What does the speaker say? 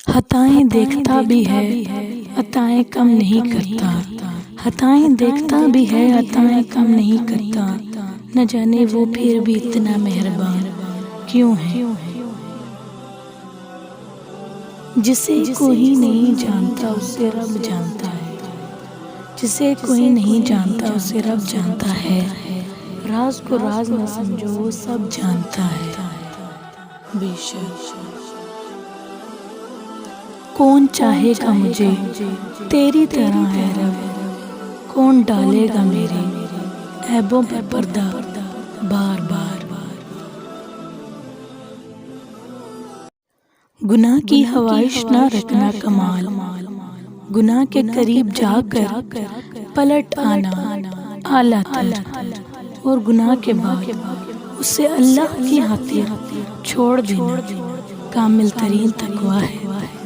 خطائیں دیکھتا بھی ہے عطائیں کم نہیں کرتا، خطائیں دیکھتا بھی ہے عطائیں کم نہیں کرتا، نہ جانے وہ پھر بھی اتنا مہربان کیوں ہے۔ جسے کوئی نہیں جانتا اسے رب جانتا ہے، جسے کوئی نہیں جانتا اسے رب جانتا ہے، راز کو راز نہ سمجھو وہ سب جانتا ہے۔ بے شک کون چاہے گا مجھے تیری طرح ہے رب، کون ڈالے گا میرے عیبوں پہ پردہ بار بار۔ گناہ کی خواہش نہ رکھنا کمال، گناہ کے قریب جا کر پلٹ آنا اعلیٰ تر، اور گناہ کے بعد اسے اللہ کی خاطر چھوڑ دینا کامل ترین تقویٰ ہے۔